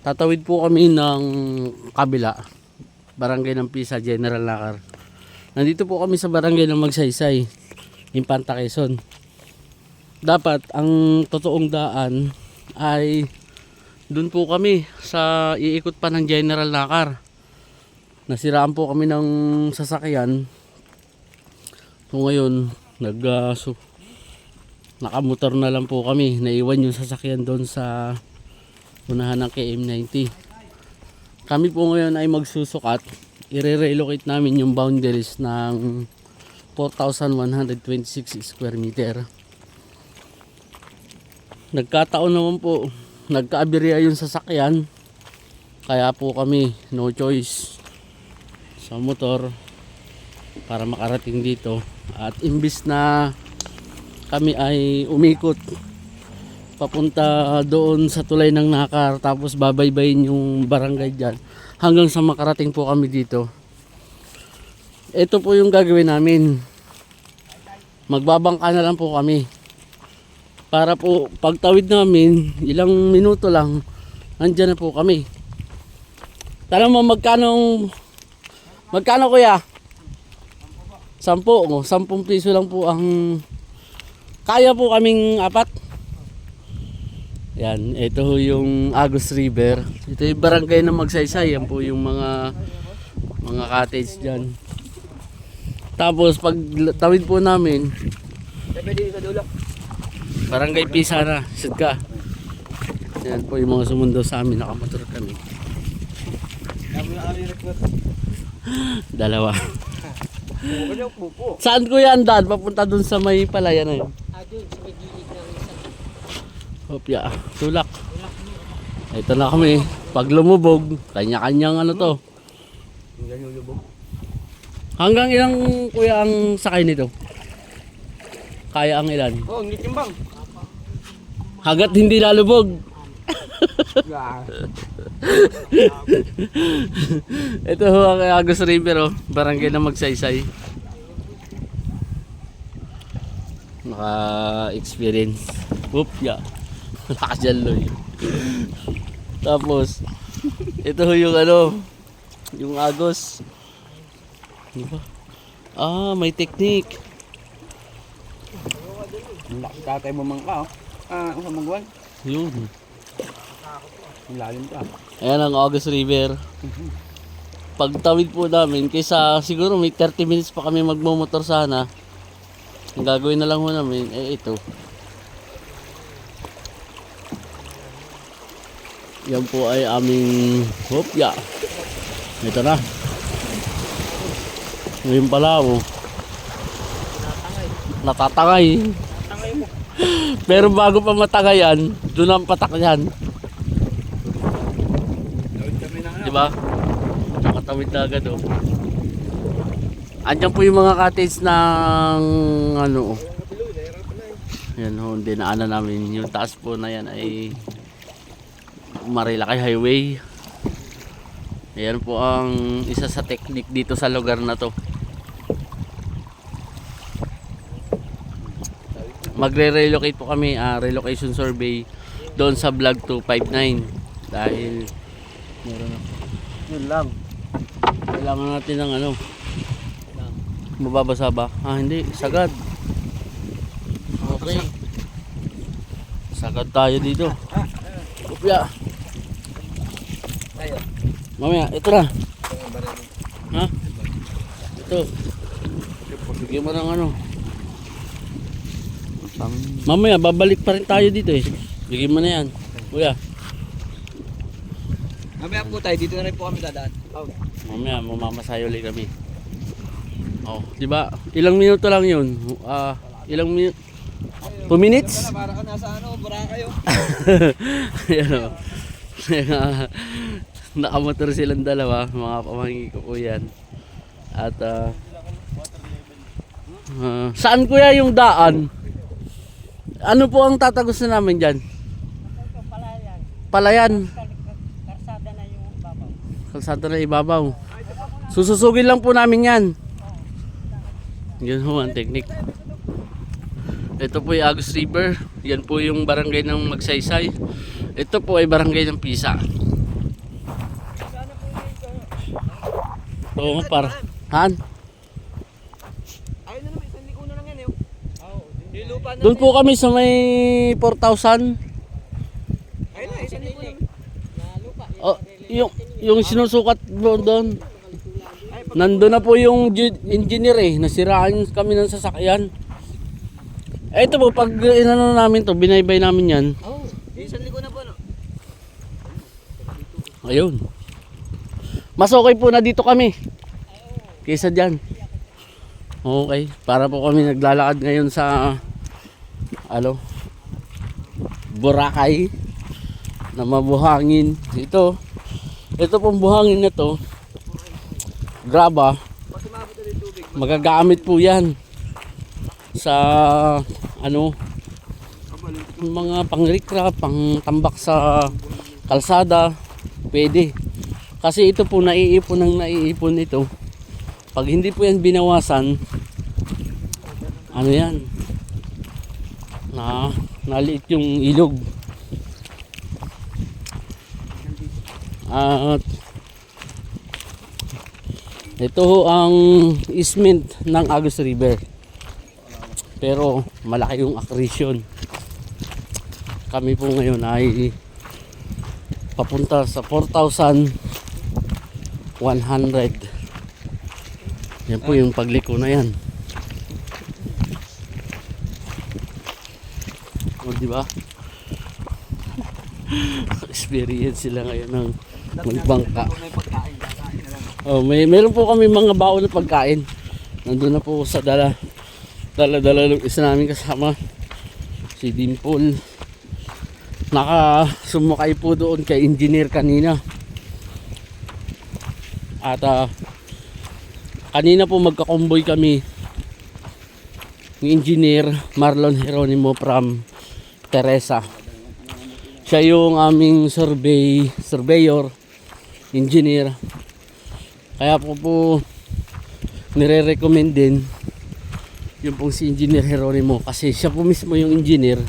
Tatawid po kami ng kabila, barangay ng Pisa, General Nakar. Nandito po kami sa barangay ng Magsaysay, Infanta, Quezon. Dapat ang totoong daan ay dun po kami sa iikot pa ng General Nakar. Nasiraan po kami ng sasakyan. So ngayon, nakamotor na lang po kami. Naiwan yung sasakyan doon sa unahan ng KM90. Kami po ngayon ay magsusukat. I-relocate namin yung boundaries ng 4,126 square meter. Nagkataon naman po, nagka-aberya yung sasakyan. Kaya po kami no choice sa motor para makarating dito. At imbis na kami ay umikot papunta doon sa tulay ng Nakar, tapos babaybayin yung barangay dyan hanggang sa makarating po kami dito. Ito po yung gagawin namin. Magbabangka na lang po kami para po pagtawid namin ilang minuto lang nandyan na po kami. Tanong mo magkano kuya? 10 piso lang po ang kaya po kaming apat. Yan, ito yung Agus River. Ito yung barangay ng Magsaysay. Yan po yung mga cottage dyan. Tapos pag tawid po namin, barangay Pisa na, Sidka. Yan po yung mga sumundo sa amin. Nakamotor kami. Dalawa. Saan kuya ang daan? Papunta dun sa may palaya na yun. Doon sa may gilid ng isang Hopya, tulak. Ito na kami. Pag lumubog, kanya-kanyang ano to. Hanggang ilang kuya ang sakay nito? Kaya ang ilan? Oh, ang timbang. Hagat hindi lalubog. Ito ho ang Agus River, barangay na Magsaysay. Naka-experience. Hopya. Lakas dyan, Loy. Tapos, ito yung yung Agos. Diba? May technique. Tatay mo man ka, oh. Ang samangguan. Yun. Ang lalim ka. Ayan ang Agos River. Pagtawid po namin, kaysa siguro may 30 minutes pa kami magmumotor sana. Ang gagawin na lang ho namin, ito. Yan po ay aming hopya. Ito na. Ngayon pala mo. Natatangay. Pero bago pa matagayan, doon ang patak yan. Diba? Nakatawid na agad oh. Andyan po yung mga cottage ng yan ho, dinaanan namin. Yung taas po na yan ay Marilaki Highway. Ayan po ang isa sa technique dito sa lugar na to. Magre-relocate po kami, relocation survey doon sa vlog 259 dahil meron na. Yun lang. Kailangan natin ng mababasa ba? Hindi, sagad. Okay. Sagad tayo dito. Kupya. Mamaya, ito na. Ha? Ito. Bigyan mo ng mamaya, babalik pa rin tayo dito eh. Bigyan mo na yan. Kuya. Mamaya po tayo, dito na rin po kami dadaan. Oh. Mamaya, mamamasayo ulit kami. Oh, di ba? Ilang minuto lang 'yun. Ilang minuto? 2 minutes? Para ka nasa Boracay oh. Ayan o. Nakamotor silang dalawa, mga pamangkin ko po yan. At saan kuya yung daan? Ano po ang tatagusin namin dyan? Palayan. Palayan. Karsada na yung babaw. Kalsada na ibabaw. Sususugin lang po namin yan. Yan ho ang technique. Ito po yung Agus River. Yan po yung barangay ng Magsaysay. Ito po ay barangay ng Pisa. Oo nga, para. Han? Ayun na naman, isang liko na lang yan eh. Yung lupa na. Doon po kami sa may 4,000. Ayun na, isang liko na. Na lupa. Oh, yung sinusukat mo doon. Nandun na po yung engineer eh. Nasiraan kami ng sasakyan. Eh ito po, pag inano namin to, binaybay namin yan. Oh, Isang liko na po, no? Ayun. Mas okay po na dito kami. Kaysa dyan. Okay. Para po kami naglalakad ngayon sa Boracay na mabuhangin. Ito pong buhangin na to, graba, Pag sumabot na yung tubig. magagamit po yan sa mga pangrikra, pangtambak sa kalsada, pwede. Kasi ito po naiipon ito. Pag hindi po yan binawasan, yan, naliit yung ilog. At ito ho ang easement ng Agus River. Pero malaki yung accretion. Kami po ngayon ay papunta sa 4,100. Yan po yung pagliko na yan. O diba? Experience sila ngayon ng magbangka. May pagkain, kakain na lang. Oh, meron po kami mga baon na pagkain. Nandun na po sa dala ng isa namin kasama, si Dimple. Nakasumakay po doon kay engineer kanina. At kanina po magkakomboy kami. Yung engineer Marlon Jeronimo from Teresa. Siya yung aming surveyor, engineer. Kaya po nire-recommend din yung pong si Engineer Jeronimo kasi siya po mismo yung engineer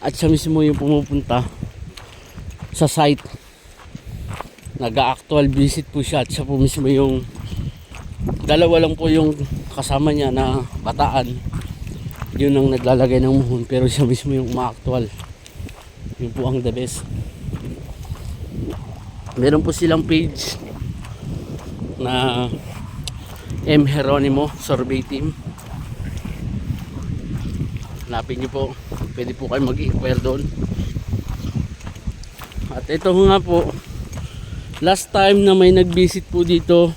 at siya mismo yung pumupunta sa site. Nag-actual visit po siya at siya po mismo yung dalawa lang po yung kasama niya na bataan. Yun ang naglalagay ng muhon pero siya mismo yung ma-actual. Yun po ang the best. Meron po silang page na M. Jeronimo Survey Team. Hanapin nyo po. Pwede po kayo mag-inquire doon. At ito nga po, last time na may nag-visit po dito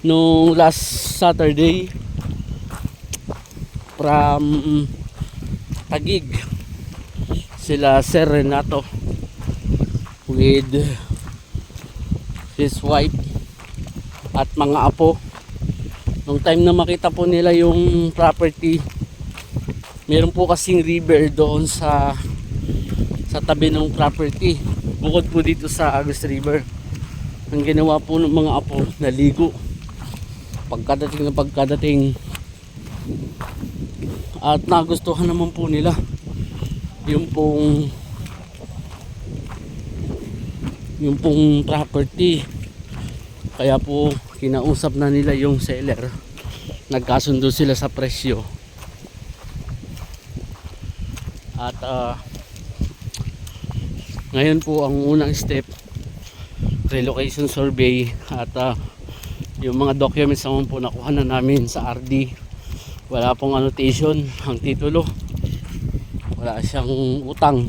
nung last Saturday from Taguig, sila Sir Renato with his wife at mga apo. Nung time na makita po nila yung property, meron po kasing river doon sa tabi ng property. Bukod po dito sa Agus River. Ang ginawa po ng mga apo, naligo. Pagkadating. At nagustuhan naman po nila yung pong property. Kaya po kinausap na nila yung seller. Nagkasundo sila sa presyo. At ngayon po ang unang step, relocation survey. At yung mga documents naman po nakuha na namin sa RD. Wala pong annotation ang titulo. Wala siyang utang.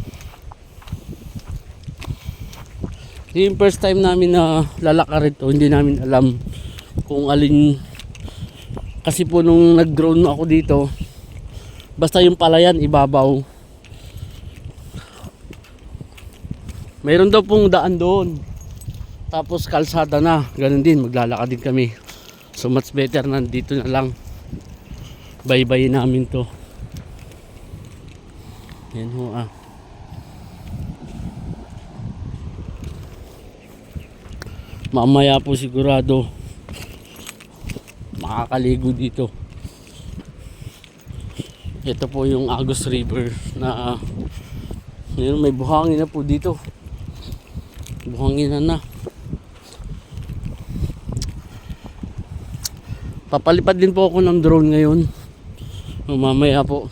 Yung first time namin na lalakar ito, hindi namin alam kung alin. Kasi po nung nag-drone ako dito, basta yung palayan ibabaw. Mayroon daw pong daan doon. Tapos kalsada na. Ganun din, maglalakad din kami. So much better na dito na lang. Baybayin namin to. Yan ho Mamaya po sigurado makakaligo dito. Ito po yung Agus River na may buhangin na po dito. Buhanginan na. Papalipad din po ako ng drone ngayon. Mamaya po.